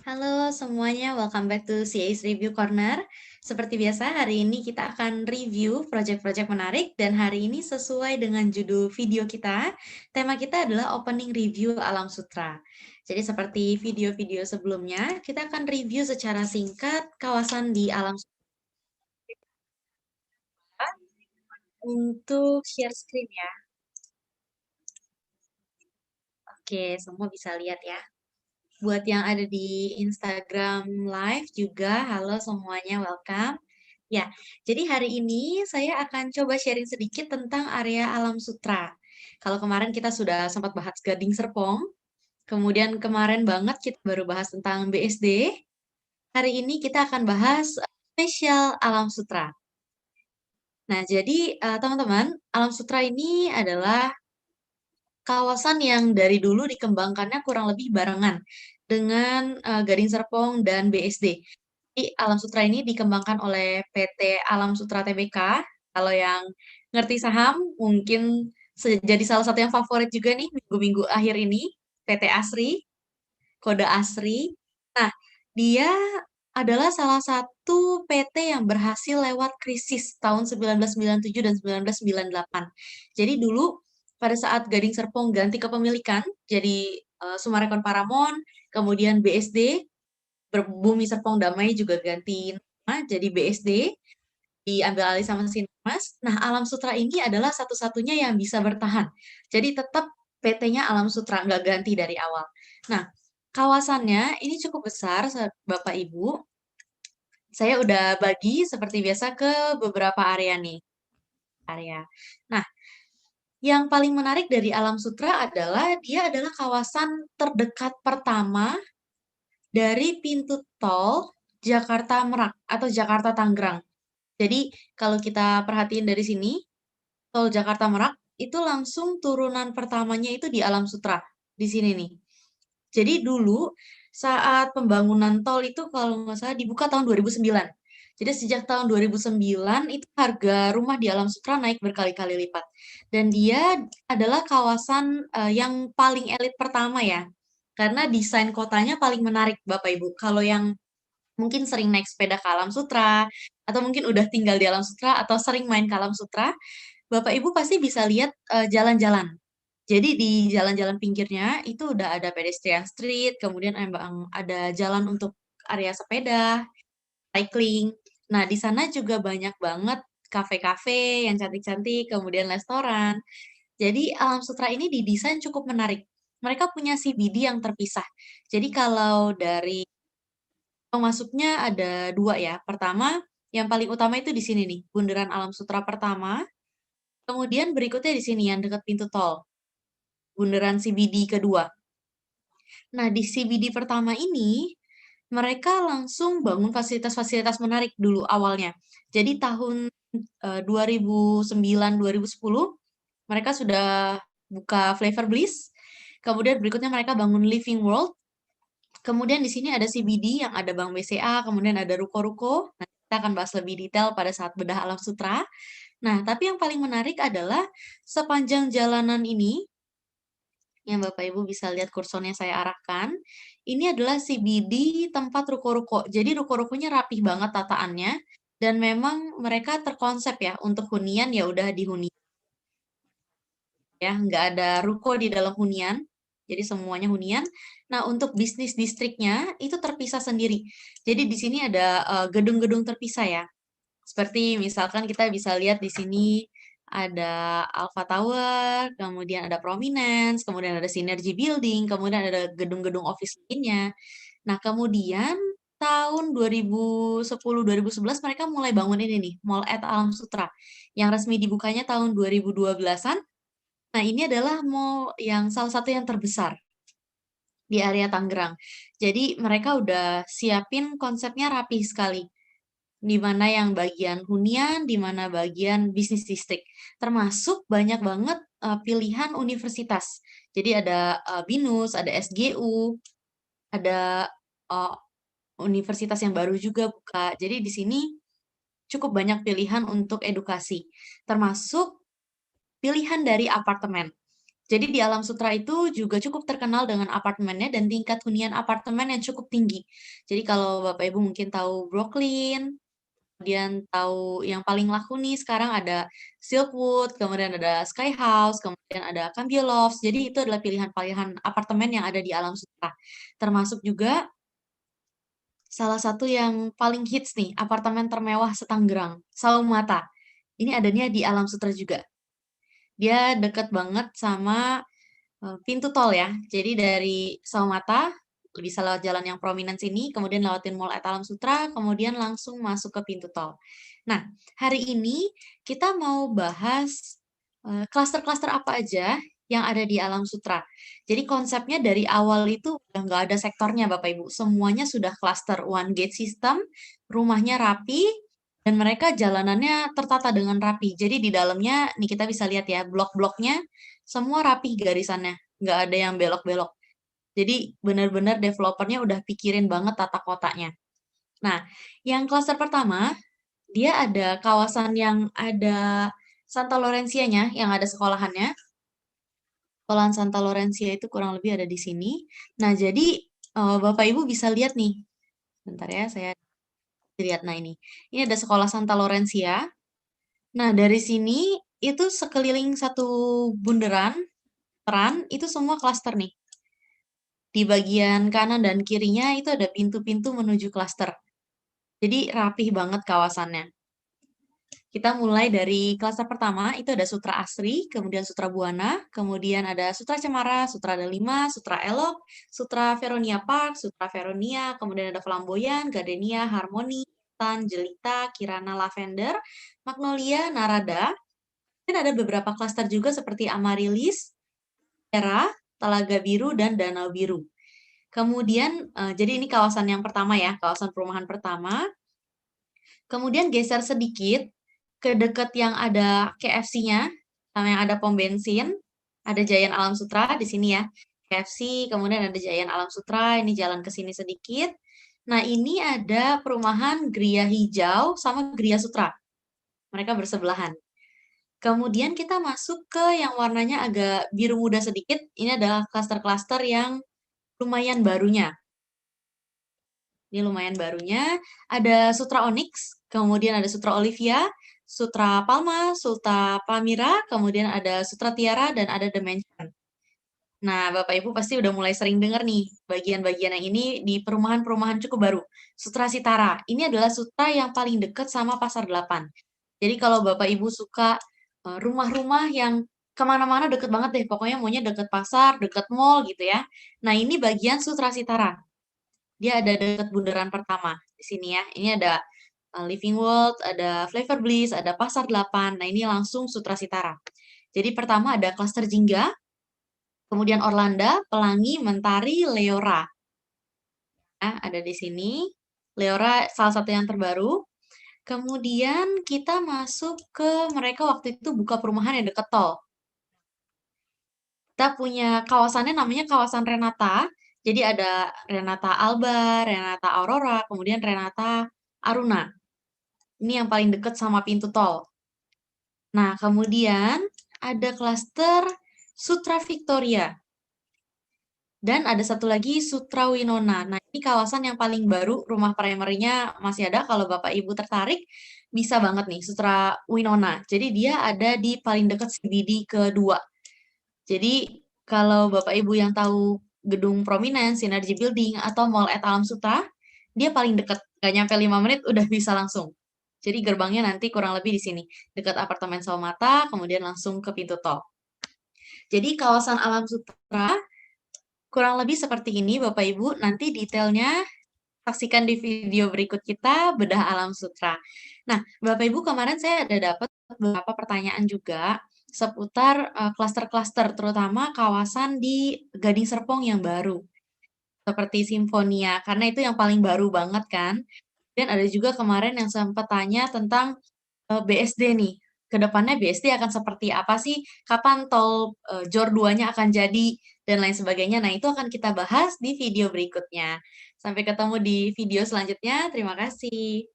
Halo semuanya, welcome back to CA's Review Corner. Seperti biasa, hari ini kita akan review project-project menarik dan hari ini sesuai dengan judul video kita, tema kita adalah opening review Alam Sutra. Jadi seperti video-video sebelumnya, kita akan review secara singkat kawasan di Alam Sutra. Untuk share screen ya. Oke, semua bisa lihat ya. Buat yang ada di Instagram Live juga, halo semuanya, welcome. Ya, jadi hari ini saya akan coba sharing sedikit tentang area Alam Sutra. Kalau kemarin kita sudah sempat bahas Gading Serpong, kemudian kemarin banget kita baru bahas tentang BSD, hari ini kita akan bahas spesial Alam Sutra. Nah, jadi teman-teman, Alam Sutra ini adalah kawasan yang dari dulu dikembangkannya kurang lebih barengan dengan Gading Serpong dan BSD. Jadi Alam Sutra ini dikembangkan oleh PT Alam Sutra Tbk. Kalau yang ngerti saham mungkin jadi salah satu yang favorit juga nih minggu-minggu akhir ini, PT Asri, kode Asri. Nah, dia adalah salah satu PT yang berhasil lewat krisis tahun 1997 dan 1998. Jadi dulu pada saat Gading Serpong ganti kepemilikan, jadi Summarecon Paramount, kemudian BSD, Bumi Serpong Damai juga ganti nama jadi BSD, diambil alih sama Sinarmas. Nah, Alam Sutra ini adalah satu-satunya yang bisa bertahan. Jadi tetap PT-nya Alam Sutra, nggak ganti dari awal. Nah, kawasannya ini cukup besar, Bapak Ibu. Saya udah bagi seperti biasa ke beberapa area nih. Area. Nah, yang paling menarik dari Alam Sutra adalah dia adalah kawasan terdekat pertama dari pintu tol Jakarta Merak atau Jakarta Tangerang. Jadi kalau kita perhatiin dari sini, tol Jakarta Merak itu langsung turunan pertamanya itu di Alam Sutra, di sini nih. Jadi dulu saat pembangunan tol itu kalau nggak salah dibuka tahun 2009. Jadi sejak tahun 2009 itu harga rumah di Alam Sutra naik berkali-kali lipat. Dan dia adalah kawasan yang paling elit pertama ya. Karena desain kotanya paling menarik Bapak Ibu. Kalau yang mungkin sering naik sepeda ke Alam Sutra, atau mungkin udah tinggal di Alam Sutra, atau sering main ke Alam Sutra, Bapak Ibu pasti bisa lihat jalan-jalan. Jadi di jalan-jalan pinggirnya itu udah ada pedestrian street, kemudian emang ada jalan untuk area sepeda, cycling. Nah, di sana juga banyak banget kafe-kafe yang cantik-cantik, kemudian restoran. Jadi Alam Sutra ini didesain cukup menarik. Mereka punya CBD yang terpisah. Jadi kalau dari masuknya ada dua ya. Pertama, yang paling utama itu di sini nih, Bundaran Alam Sutra pertama. Kemudian berikutnya di sini yang dekat pintu tol, Bundaran CBD kedua. Nah, di CBD pertama ini, mereka langsung bangun fasilitas-fasilitas menarik dulu awalnya. Jadi tahun 2009-2010, mereka sudah buka Flavor Bliss. Kemudian berikutnya mereka bangun Living World. Kemudian di sini ada CBD yang ada Bank BCA, kemudian ada ruko-ruko. Nah, kita akan bahas lebih detail pada saat bedah Alam Sutra. Nah, tapi yang paling menarik adalah sepanjang jalanan ini, yang Bapak Ibu bisa lihat kursornya saya arahkan, ini adalah CBD tempat ruko-ruko. Jadi ruko-rukonya rapih banget tataannya, dan memang mereka terkonsep ya, untuk hunian ya udah di hunian. Ya, nggak ada ruko di dalam hunian, jadi semuanya hunian. Nah, untuk bisnis distriknya itu terpisah sendiri. Jadi di sini ada gedung-gedung terpisah ya. Seperti misalkan kita bisa lihat di sini ada Alpha Tower, kemudian ada Prominence, kemudian ada Synergy Building, kemudian ada gedung-gedung office lainnya. Nah, kemudian tahun 2010-2011 mereka mulai bangun ini nih, Mall at Alam Sutra, yang resmi dibukanya tahun 2012-an. Nah, ini adalah mall yang salah satu yang terbesar di area Tangerang. Jadi mereka udah siapin konsepnya rapi sekali. Di mana yang bagian hunian, di mana bagian bisnis distrik. Termasuk banyak banget pilihan universitas. Jadi ada BINUS, ada SGU, ada uh, universitas yang baru juga buka. Jadi di sini cukup banyak pilihan untuk edukasi. Termasuk pilihan dari apartemen. Jadi di Alam Sutera itu juga cukup terkenal dengan apartemennya dan tingkat hunian apartemen yang cukup tinggi. Jadi kalau Bapak Ibu mungkin tahu Brooklyn, kemudian tahu yang paling laku nih sekarang ada Silkwood, kemudian ada Sky House, kemudian ada Cambio Lofts. Jadi itu adalah pilihan-pilihan apartemen yang ada di Alam Sutera. Termasuk juga salah satu yang paling hits nih, apartemen termewah setanggerang, Saumata. Ini adanya di Alam Sutera juga. Dia deket banget sama pintu tol ya. Jadi dari Saumata bisa lewat jalan yang prominent sini, kemudian lewatin Mall at Alam Sutera, kemudian langsung masuk ke pintu tol. Nah, hari ini kita mau bahas klaster-klaster apa aja yang ada di Alam Sutera. Jadi konsepnya dari awal itu udah nggak ada sektornya Bapak Ibu. Semuanya sudah klaster one gate system, rumahnya rapi, dan mereka jalanannya tertata dengan rapi. Jadi di dalamnya, nih kita bisa lihat ya, blok-bloknya semua rapi garisannya, nggak ada yang belok-belok. Jadi benar-benar developernya udah pikirin banget tata kotanya. Nah, yang klaster pertama, dia ada kawasan yang ada Santa Lorenzia-nya, yang ada sekolahannya. Sekolahan Santa Lorenzia itu kurang lebih ada di sini. Nah, jadi Bapak Ibu bisa lihat nih. Bentar ya, saya lihat. Nah, ini. Ini ada sekolah Santa Lorenzia. Nah, dari sini itu sekeliling satu bundaran, peran, itu semua klaster nih. Di bagian kanan dan kirinya itu ada pintu-pintu menuju klaster. Jadi rapih banget kawasannya. Kita mulai dari klaster pertama, itu ada Sutra Asri, kemudian Sutra Buana, kemudian ada Sutra Cemara, Sutra Delima, Sutra Elok, Sutra Veronia Park, Sutra Veronia, kemudian ada Flamboyan, Gardenia, Harmoni, Tan, Jelita, Kirana Lavender, Magnolia, Narada. Dan ada beberapa klaster juga seperti Amaryllis, Era, Telaga Biru, dan Danau Biru. Kemudian, jadi ini kawasan yang pertama ya, kawasan perumahan pertama. Kemudian geser sedikit ke dekat yang ada KFC-nya, sama yang ada pom bensin, ada Giant Alam Sutera di sini ya. KFC, kemudian ada Giant Alam Sutera, ini jalan ke sini sedikit. Nah, ini ada perumahan Gria Hijau sama Gria Sutra. Mereka bersebelahan. Kemudian kita masuk ke yang warnanya agak biru muda sedikit. Ini adalah klaster-klaster yang lumayan barunya. Ini lumayan barunya. Ada Sutra Onyx, kemudian ada Sutra Olivia, Sutra Palma, Sutra Palmyra, kemudian ada Sutra Tiara, dan ada Dimension. Nah, Bapak Ibu pasti udah mulai sering dengar nih, bagian-bagian yang ini di perumahan-perumahan cukup baru. Sutra Sitara, ini adalah sutra yang paling dekat sama Pasar 8. Jadi kalau Bapak Ibu suka rumah-rumah yang kemana-mana deket banget deh, pokoknya maunya deket pasar, deket mall gitu ya. Nah, ini bagian Sutra Sitara. Dia ada dekat bundaran pertama di sini ya. Ini ada Living World, ada Flavor Bliss, ada Pasar 8. Nah, ini langsung Sutra Sitara. Jadi pertama ada klaster Jingga, kemudian Orlando, Pelangi, Mentari, Leora. Nah, ada di sini. Leora salah satu yang terbaru. Kemudian kita masuk ke mereka waktu itu buka perumahan yang dekat tol. Kita punya kawasannya namanya kawasan Renata. Jadi ada Renata Alba, Renata Aurora, kemudian Renata Aruna. Ini yang paling dekat sama pintu tol. Nah, kemudian ada klaster Sutra Victoria. Dan ada satu lagi Sutra Winona. Nah, ini kawasan yang paling baru, rumah primernya masih ada. Kalau Bapak Ibu tertarik, bisa banget nih, Sutra Winona. Jadi dia ada di paling dekat CBD kedua. Jadi kalau Bapak Ibu yang tahu gedung Prominent, Synergy Building, atau Mall at Alam Sutera, dia paling dekat. Nggak nyampe 5 menit, udah bisa langsung. Jadi gerbangnya nanti kurang lebih di sini. Dekat apartemen Saumata, kemudian langsung ke pintu tol. Jadi kawasan Alam Sutera kurang lebih seperti ini Bapak Ibu. Nanti detailnya saksikan di video berikut kita, Bedah Alam Sutera. Nah, Bapak Ibu kemarin saya ada dapat beberapa pertanyaan juga seputar klaster-klaster, terutama kawasan di Gading Serpong yang baru. Seperti Simfonia, karena itu yang paling baru banget kan. Dan ada juga kemarin yang sempat tanya tentang BSD nih. Kedepannya BSD akan seperti apa sih? Kapan tol JOR 2-nya akan jadi? Dan lain sebagainya. Nah, itu akan kita bahas di video berikutnya. Sampai ketemu di video selanjutnya. Terima kasih.